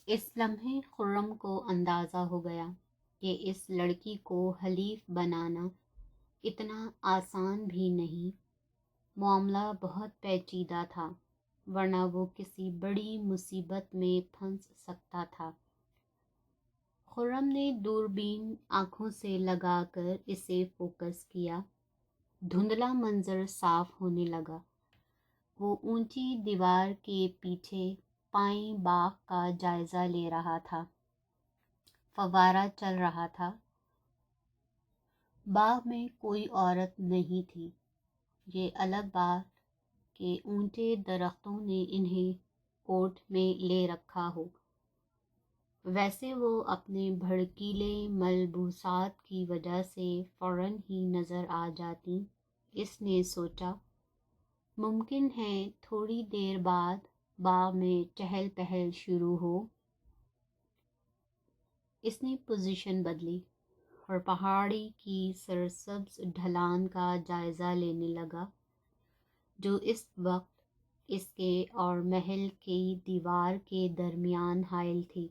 اس لمحے خرم کو اندازہ ہو گیا کہ اس لڑکی کو حلیف بنانا اتنا آسان بھی نہیں۔ معاملہ بہت پیچیدہ تھا، ورنہ وہ کسی بڑی مصیبت میں پھنس سکتا تھا۔ خرم نے دوربین آنکھوں سے لگا کر اسے فوکس کیا۔ دھندلا منظر صاف ہونے لگا۔ وہ اونچی دیوار کے پیچھے پائیں باغ کا جائزہ لے رہا تھا۔ فوارہ چل رہا تھا۔ باغ میں کوئی عورت نہیں تھی۔ یہ الگ بات کہ اونچے درختوں نے انہیں کوٹ میں لے رکھا ہو، ویسے وہ اپنے بھڑکیلے ملبوسات کی وجہ سے فوراً ہی نظر آ جاتی۔ اس نے سوچا، ممکن ہے تھوڑی دیر بعد باغ میں چہل پہل شروع ہو۔ اس نے پوزیشن بدلی اور پہاڑی کی سرسبز ڈھلان کا جائزہ لینے لگا جو اس وقت اس کے اور محل کی دیوار کے درمیان حائل تھی۔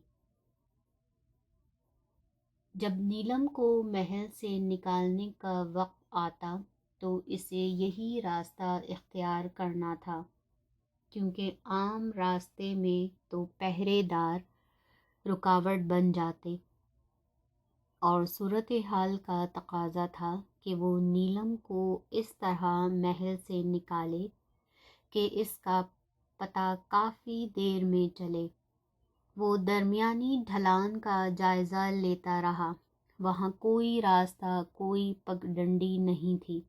جب نیلم کو محل سے نکالنے کا وقت آتا تو اسے یہی راستہ اختیار کرنا تھا، کیونکہ عام راستے میں تو پہرے دار رکاوٹ بن جاتے، اور صورتحال کا تقاضا تھا کہ وہ نیلم کو اس طرح محل سے نکالے کہ اس کا پتہ کافی دیر میں چلے۔ وہ درمیانی ڈھلان کا جائزہ لیتا رہا۔ وہاں کوئی راستہ، کوئی پگڈنڈی نہیں تھی۔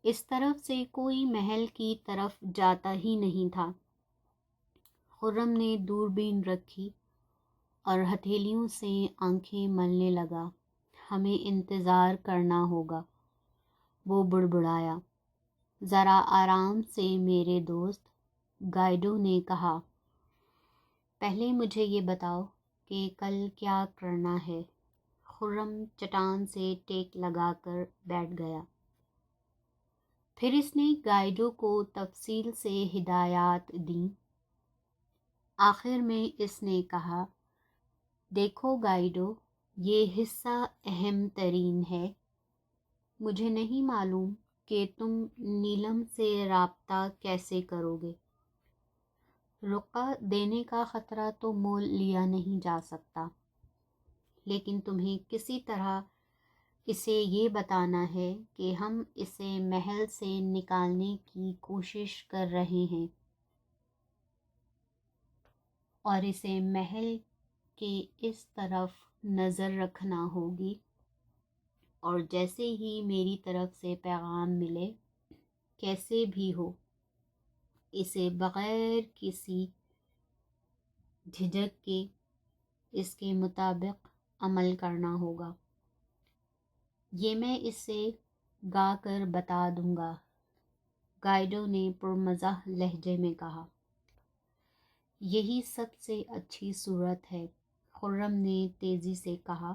اس طرف سے کوئی محل کی طرف جاتا ہی نہیں تھا۔ خرم نے دوربین رکھی اور ہتھیلیوں سے آنکھیں ملنے لگا۔ ہمیں انتظار کرنا ہوگا، وہ بڑبڑایا۔ ذرا آرام سے میرے دوست، گائیڈو نے کہا۔ پہلے مجھے یہ بتاؤ کہ کل کیا کرنا ہے۔ خرم چٹان سے ٹیک لگا کر بیٹھ گیا۔ پھر اس نے گائیڈو کو تفصیل سے ہدایات دیں۔ آخر میں اس نے کہا، دیکھو گائیڈو، یہ حصہ اہم ترین ہے۔ مجھے نہیں معلوم کہ تم نیلم سے رابطہ کیسے کرو گے۔ رقعہ دینے کا خطرہ تو مول لیا نہیں جا سکتا، لیکن تمہیں کسی طرح اسے یہ بتانا ہے کہ ہم اسے محل سے نکالنے کی کوشش کر رہے ہیں، اور اسے محل کے اس طرف نظر رکھنا ہوگی، اور جیسے ہی میری طرف سے پیغام ملے، کیسے بھی ہو، اسے بغیر کسی جھجک کے اس کے مطابق عمل کرنا ہوگا۔ یہ میں اسے گا کر بتا دوں گا، گائیڈو نے پرمزاح لہجے میں کہا۔ یہی سب سے اچھی صورت ہے، خرم نے تیزی سے کہا،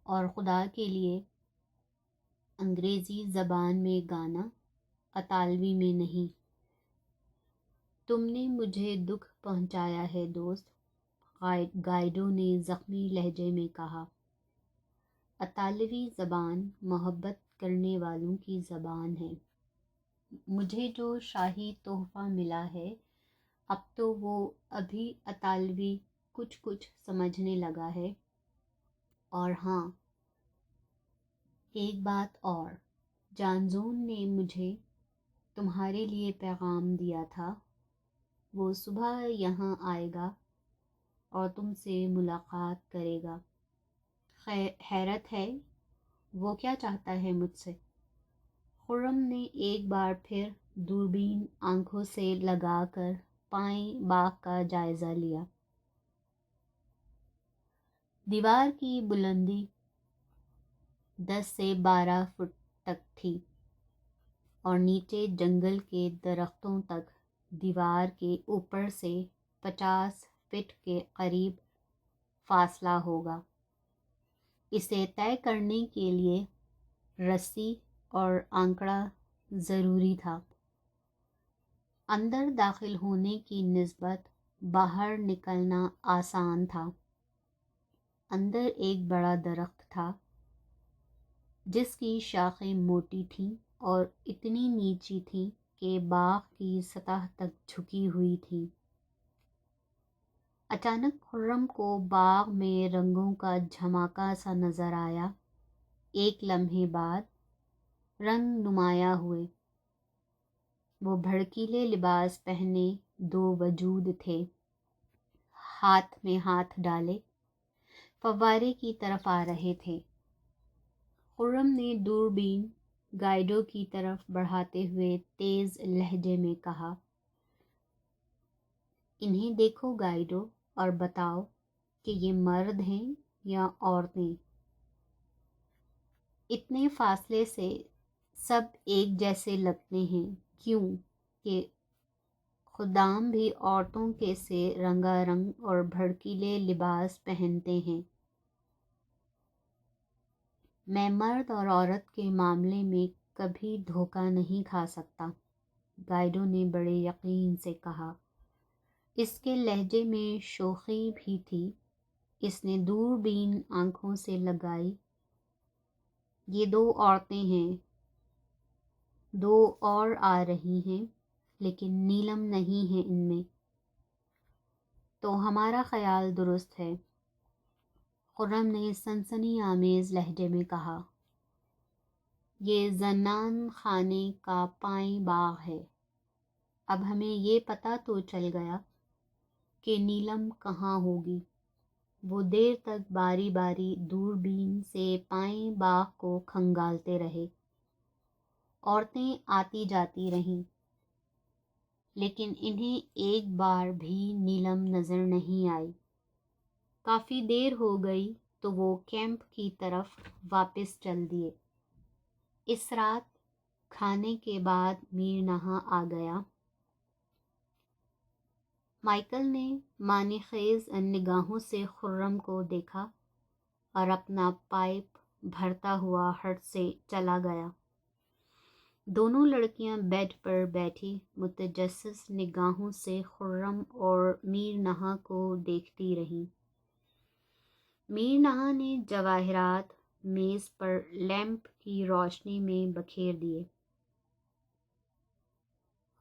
اور خدا کے لیے انگریزی زبان میں گانا، اطالوی میں نہیں۔ تم نے مجھے دکھ پہنچایا ہے دوست، گائیڈو نے زخمی لہجے میں کہا۔ اطالوی زبان محبت کرنے والوں کی زبان ہے۔ مجھے جو شاہی تحفہ ملا ہے، اب تو وہ ابھی اطالوی کچھ کچھ سمجھنے لگا ہے۔ اور ہاں، ایک بات اور، جانزون نے مجھے تمہارے لیے پیغام دیا تھا۔ وہ صبح یہاں آئے گا اور تم سے ملاقات کرے گا۔ حیرت ہے، وہ کیا چاہتا ہے مجھ سے؟ خرم نے ایک بار پھر دوربین آنکھوں سے لگا کر پائیں باغ کا جائزہ لیا۔ دیوار کی بلندی 10 سے 12 فٹ تک تھی، اور نیچے جنگل کے درختوں تک دیوار کے اوپر سے 50 فٹ کے قریب فاصلہ ہوگا۔ اسے طے کرنے کے لیے رسی اور آنکڑا ضروری تھا۔ اندر داخل ہونے کی نسبت باہر نکلنا آسان تھا۔ اندر ایک بڑا درخت تھا جس کی شاخیں موٹی تھیں اور اتنی نیچی تھیں کہ باغ کی سطح تک جھکی ہوئی تھیں۔ اچانک خرم کو باغ میں رنگوں کا جھماکا سا نظر آیا۔ ایک لمحے بعد رنگ نمایاں ہوئے۔ وہ بھڑکیلے لباس پہنے دو وجود تھے، ہاتھ میں ہاتھ ڈالے فوارے کی طرف آ رہے تھے۔ خرم نے دوربین گائیڈو کی طرف بڑھاتے ہوئے تیز لہجے میں کہا، انہیں دیکھو گائیڈو، اور بتاؤ کہ یہ مرد ہیں یا عورتیں۔ اتنے فاصلے سے سب ایک جیسے لگتے ہیں، کیوں کہ خدام بھی عورتوں کے سے رنگا رنگ اور بھڑکیلے لباس پہنتے ہیں۔ میں مرد اور عورت کے معاملے میں کبھی دھوکہ نہیں کھا سکتا، گائیڈو نے بڑے یقین سے کہا۔ اس کے لہجے میں شوخی بھی تھی۔ اس نے دوربین آنکھوں سے لگائی۔ یہ دو عورتیں ہیں، دو اور آ رہی ہیں، لیکن نیلم نہیں ہے ان میں۔ تو ہمارا خیال درست ہے، خرم نے سنسنی آمیز لہجے میں کہا۔ یہ زنان خانے کا پائیں باغ ہے۔ اب ہمیں یہ پتہ تو چل گیا کہ نیلم کہاں ہوگی۔ وہ دیر تک باری باری دوربین سے پائیں باغ کو کھنگالتے رہے۔ عورتیں آتی جاتی رہیں، لیکن انہیں ایک بار بھی نیلم نظر نہیں آئی۔ کافی دیر ہو گئی تو وہ کیمپ کی طرف واپس چل دیے۔ اس رات کھانے کے بعد میر نہا آ گیا۔ مائیکل نے معنی خیز نگاہوں سے خرم کو دیکھا اور اپنا پائپ بھرتا ہوا ہٹ سے چلا گیا۔ دونوں لڑکیاں بیڈ پر بیٹھی متجسس نگاہوں سے خرم اور میر نہا کو دیکھتی رہیں۔ میر نہا نے جواہرات میز پر لیمپ کی روشنی میں بکھیر دیے۔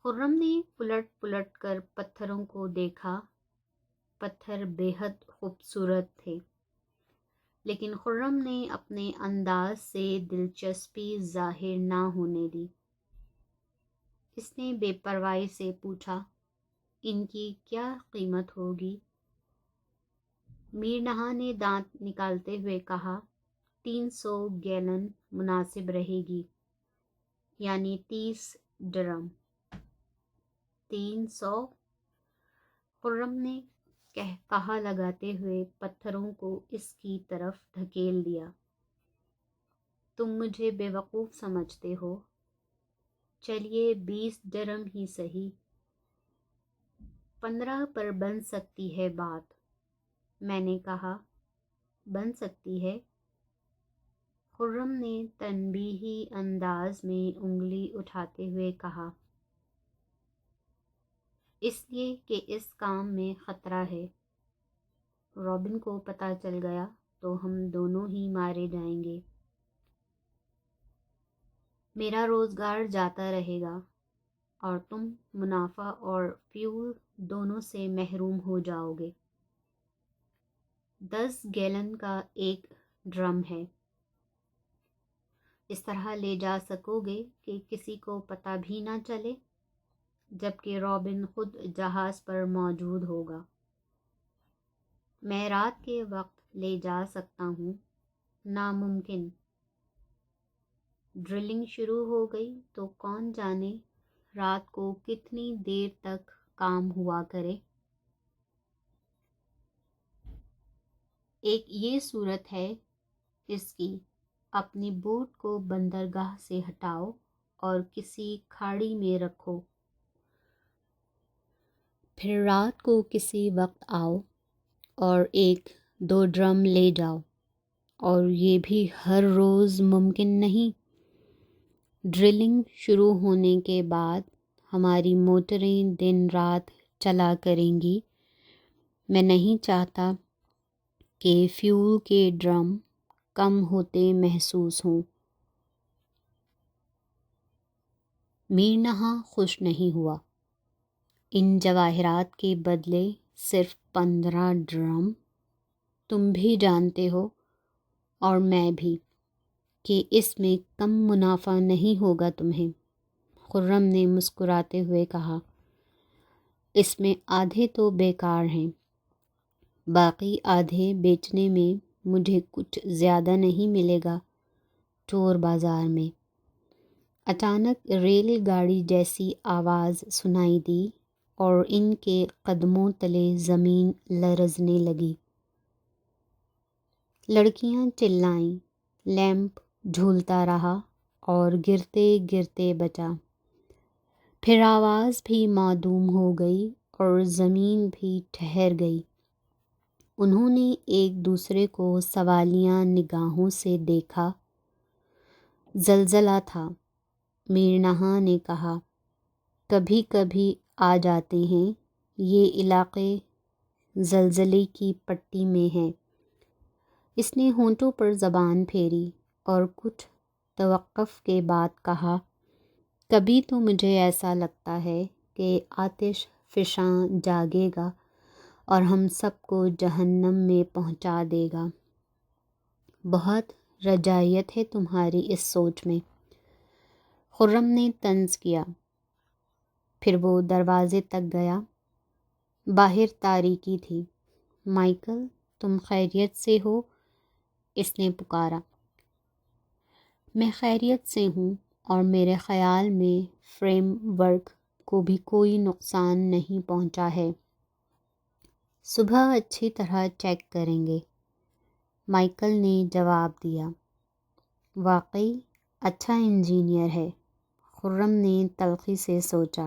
خرم نے پلٹ پلٹ کر پتھروں کو دیکھا۔ پتھر بے حد خوبصورت تھے، لیکن خرم نے اپنے انداز سے دلچسپی ظاہر نہ ہونے دی۔ اس نے بے پرواہی سے پوچھا، ان کی کیا قیمت ہوگی؟ میر نہا نے دانت نکالتے ہوئے کہا، 300 گیلن مناسب رہے گی، یعنی 30 ڈرم۔ 300؟ خرم نے کہا لگاتے ہوئے پتھروں کو اس کی طرف دھکیل دیا۔ تم مجھے بے وقوف سمجھتے ہو؟ چلیے 20 ڈرم ہی سہی، 15 پر بن سکتی ہے بات۔ میں نے کہا، بن سکتی ہے؟ خرم نے تنبیہی انداز میں انگلی اٹھاتے ہوئے کہا، اس لیے کہ اس کام میں خطرہ ہے۔ رابن کو پتہ چل گیا تو ہم دونوں ہی مارے جائیں گے۔ میرا روزگار جاتا رہے گا اور تم منافع اور فیول دونوں سے محروم ہو جاؤ گے۔ 10 گیلن کا ایک ڈرم ہے۔ اس طرح لے جا سکو گے کہ کسی کو پتہ بھی نہ چلے، جبکہ رابن خود جہاز پر موجود ہوگا۔ میں رات کے وقت لے جا سکتا ہوں؟ ناممکن۔ ڈرلنگ شروع ہو گئی تو کون جانے رات کو کتنی دیر تک کام ہوا کرے۔ ایک یہ صورت ہے اس کی، اپنی بوٹ کو بندرگاہ سے ہٹاؤ اور کسی کھاڑی میں رکھو، پھر رات کو کسی وقت آؤ اور 1-2 ڈرم لے جاؤ، اور یہ بھی ہر روز ممکن نہیں۔ ڈرلنگ شروع ہونے کے بعد ہماری موٹریں دن رات چلا کریں گی میں نہیں چاہتا کہ فیول کے ڈرم کم ہوتے محسوس ہوں۔ میر نہا خوش نہیں ہوا۔ ان جواہرات کے بدلے صرف 15 ڈرم؟ تم بھی جانتے ہو اور میں بھی کہ اس میں کم منافع نہیں ہوگا تمہیں۔ خرم نے مسکراتے ہوئے کہا، اس میں آدھے تو بیکار ہیں، باقی آدھے بیچنے میں مجھے کچھ زیادہ نہیں ملے گا چور بازار میں۔ اچانک ریل گاڑی جیسی آواز سنائی دی اور ان کے قدموں تلے زمین لرزنے لگی۔ لڑکیاں چلائیں، لیمپ جھولتا رہا اور گرتے گرتے بچا۔ پھر آواز بھی معدوم ہو گئی اور زمین بھی ٹھہر گئی۔ انہوں نے ایک دوسرے کو سوالیہ نگاہوں سے دیکھا۔ زلزلہ تھا، میر نہا نے کہا، کبھی کبھی آ جاتے ہیں، یہ علاقے زلزلے کی پٹی میں ہیں۔ اس نے ہونٹوں پر زبان پھیری اور کچھ توقف کے بعد کہا، کبھی تو مجھے ایسا لگتا ہے کہ آتش فشاں جاگے گا اور ہم سب کو جہنم میں پہنچا دے گا۔ بہت رجعیت ہے تمہاری اس سوچ میں، خرم نے طنز کیا۔ پھر وہ دروازے تک گیا۔ باہر تاریکی تھی۔ مائیکل، تم خیریت سے ہو؟ اس نے پکارا۔ میں خیریت سے ہوں اور میرے خیال میں فریم ورک کو بھی کوئی نقصان نہیں پہنچا ہے۔ صبح اچھی طرح چیک کریں گے، مائیکل نے جواب دیا۔ واقعی اچھا انجینئر ہے، خرم نے تلخی سے سوچا۔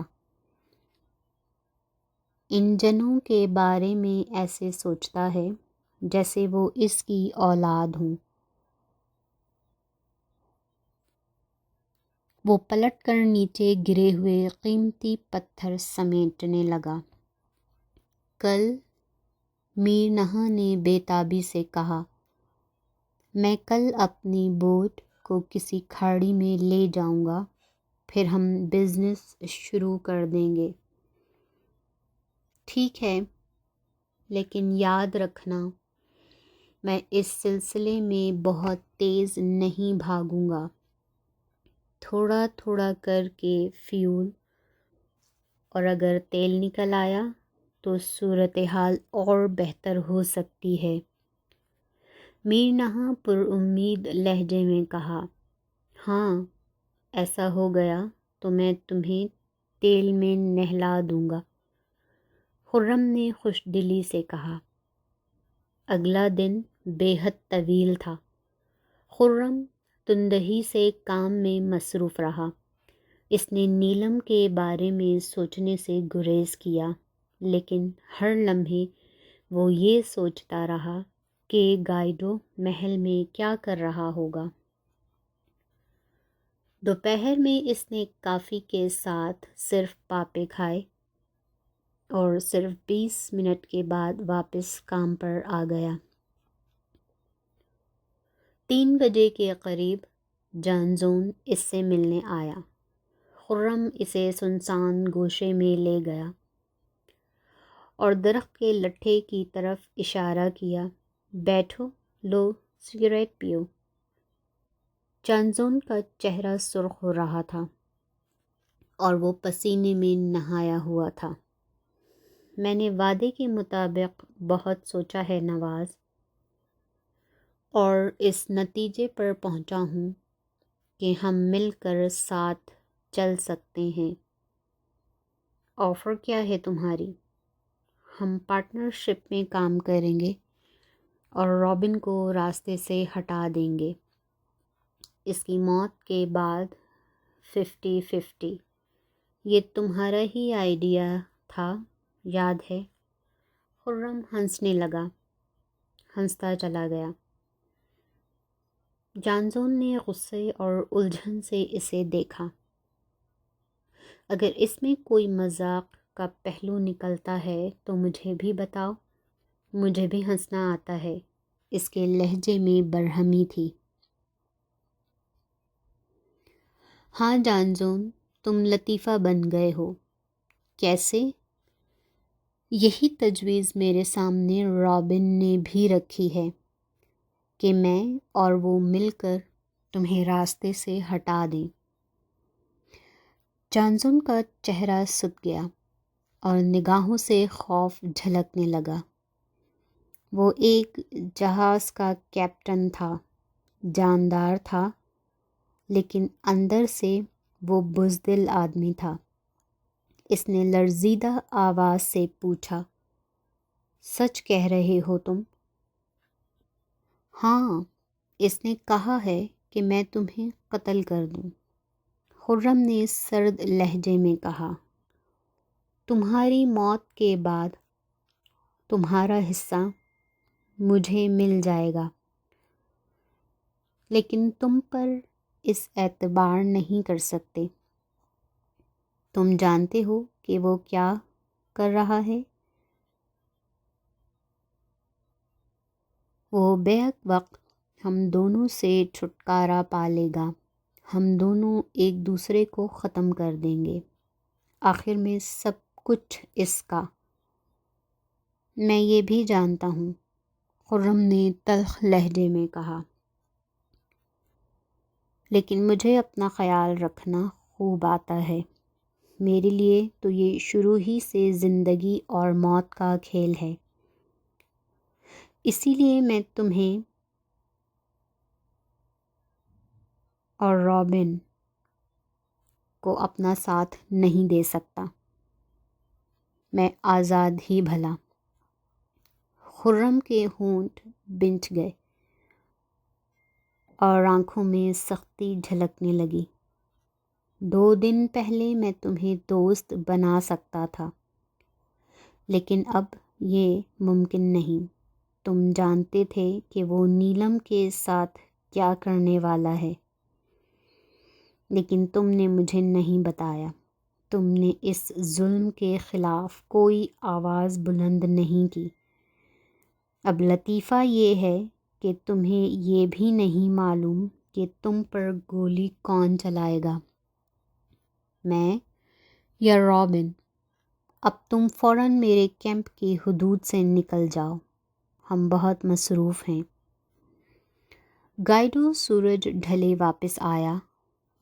انجنوں کے بارے میں ایسے سوچتا ہے جیسے وہ اس کی اولاد ہوں۔ وہ پلٹ کر نیچے گرے ہوئے قیمتی پتھر سمیٹنے لگا۔ کل، میر نہا نے بے تابی سے کہا، میں کل اپنی بوٹ کو کسی کھاڑی میں لے جاؤں گا، پھر ہم بزنس شروع کر دیں گے۔ ٹھیک ہے، لیکن یاد رکھنا میں اس سلسلے میں بہت تیز نہیں بھاگوں گا۔ تھوڑا تھوڑا کر کے فیول، اور اگر تیل نکل آیا تو صورتحال اور بہتر ہو سکتی ہے۔ میر نہا پر امید لہجے میں کہا، ہاں، ایسا ہو گیا تو میں تمہیں تیل میں نہلا دوں گا۔ خرم نے خوش دلی سے کہا۔ اگلا دن بے حد طویل تھا۔ خرم تندہی سے کام میں مصروف رہا۔ اس نے نیلم کے بارے میں سوچنے سے گریز کیا، لیکن ہر لمحے وہ یہ سوچتا رہا کہ گائیڈو محل میں کیا کر رہا ہوگا۔ دوپہر میں اس نے کافی کے ساتھ صرف پاپے کھائے اور صرف 20 منٹ کے بعد واپس کام پر آ گیا۔ 3 بجے کے قریب جانزون اس سے ملنے آیا۔ خرم اسے سنسان گوشے میں لے گیا اور درخت کے لٹھے کی طرف اشارہ کیا، بیٹھو، لو سگریٹ پیو۔ جانزون کا چہرہ سرخ ہو رہا تھا اور وہ پسینے میں نہایا ہوا تھا۔ میں نے وعدے کے مطابق بہت سوچا ہے نواز، اور اس نتیجے پر پہنچا ہوں کہ ہم مل کر ساتھ چل سکتے ہیں۔ آفر کیا ہے تمہاری؟ ہم پارٹنرشپ میں کام کریں گے اور رابن کو راستے سے ہٹا دیں گے۔ اس کی موت کے بعد 50-50۔ یہ تمہارا ہی آئیڈیا تھا، یاد ہے؟ خرم ہنسنے لگا، ہنستا چلا گیا۔ جانزون نے غصے اور الجھن سے اسے دیکھا۔ اگر اس میں کوئی مذاق کا پہلو نکلتا ہے تو مجھے بھی بتاؤ، مجھے بھی ہنسنا آتا ہے۔ اس کے لہجے میں برہمی تھی۔ ہاں جانزون، تم لطیفہ بن گئے ہو۔ کیسے؟ یہی تجویز میرے سامنے رابن نے بھی رکھی ہے کہ میں اور وہ مل کر تمہیں راستے سے ہٹا دیں۔ جانزون کا چہرہ سوکھ گیا اور نگاہوں سے خوف جھلکنے لگا۔ وہ ایک جہاز کا کیپٹن تھا، جاندار تھا، لیکن اندر سے وہ بزدل آدمی تھا۔ اس نے لرزیدہ آواز سے پوچھا، سچ کہہ رہے ہو تم؟ ہاں، اس نے کہا ہے کہ میں تمہیں قتل کر دوں۔ خرم نے سرد لہجے میں کہا، تمہاری موت کے بعد تمہارا حصہ مجھے مل جائے گا، لیکن تم پر اس اعتبار نہیں کر سکتے۔ تم جانتے ہو کہ وہ کیا کر رہا ہے؟ وہ بیک وقت ہم دونوں سے چھٹکارا پا لے گا۔ ہم دونوں ایک دوسرے کو ختم کر دیں گے۔ آخر میں سب کچھ اس کا۔ میں یہ بھی جانتا ہوں، خرم نے تلخ لہجے میں کہا، لیکن مجھے اپنا خیال رکھنا خوب آتا ہے۔ میرے لیے تو یہ شروع ہی سے زندگی اور موت کا کھیل ہے۔ اسی لیے میں تمہیں اور رابن کو اپنا ساتھ نہیں دے سکتا۔ میں آزاد ہی بھلا۔ خرم کے ہونٹ بنچ گئے اور آنکھوں میں سختی جھلکنے لگی۔ 2 دن پہلے میں تمہیں دوست بنا سکتا تھا، لیکن اب یہ ممکن نہیں۔ تم جانتے تھے کہ وہ نیلم کے ساتھ کیا کرنے والا ہے، لیکن تم نے مجھے نہیں بتایا۔ تم نے اس ظلم کے خلاف کوئی آواز بلند نہیں کی۔ اب لطیفہ یہ ہے کہ تمہیں یہ بھی نہیں معلوم کہ تم پر گولی کون چلائے گا، میں یا رابن۔ اب تم فوراً میرے کیمپ کی حدود سے نکل جاؤ، ہم بہت مصروف ہیں۔ گائیڈو سورج ڈھلے واپس آیا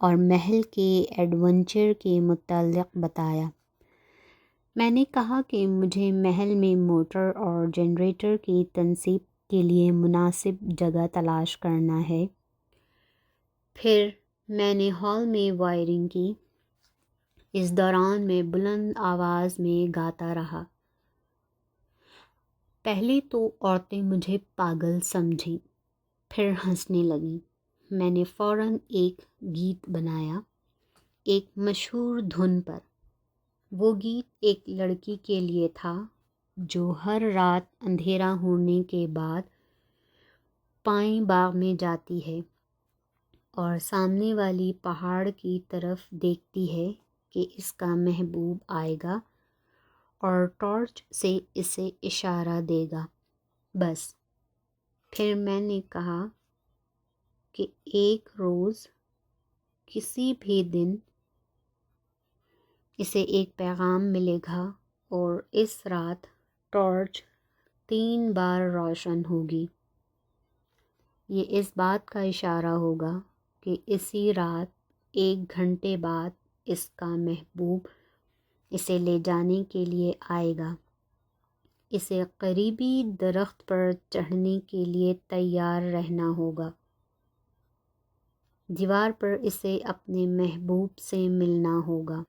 اور محل کے ایڈونچر کے متعلق بتایا۔ میں نے کہا کہ مجھے محل میں موٹر اور جنریٹر کی تنصیب کے لیے مناسب جگہ تلاش کرنا ہے۔ پھر میں نے ہال میں وائرنگ کی۔ اس دوران میں بلند آواز میں گاتا رہا۔ پہلے تو عورتیں مجھے پاگل سمجھیں، پھر ہنسنے لگیں۔ میں نے فوراً ایک گیت بنایا، ایک مشہور دھن پر۔ وہ گیت ایک لڑکی کے لیے تھا جو ہر رات اندھیرا ہونے کے بعد پائیں باغ میں جاتی ہے اور سامنے والی پہاڑ کی طرف دیکھتی ہے کہ اس کا محبوب آئے گا اور ٹارچ سے اسے اشارہ دے گا۔ بس۔ پھر میں نے کہا کہ ایک روز، کسی بھی دن، اسے ایک پیغام ملے گا اور اس رات ٹارچ 3 بار روشن ہوگی۔ یہ اس بات کا اشارہ ہوگا کہ اسی رات 1 گھنٹے بعد اس کا محبوب اسے لے جانے کے لیے آئے گا۔ اسے قریبی درخت پر چڑھنے کے لیے تیار رہنا ہوگا۔ دیوار پر اسے اپنے محبوب سے ملنا ہوگا۔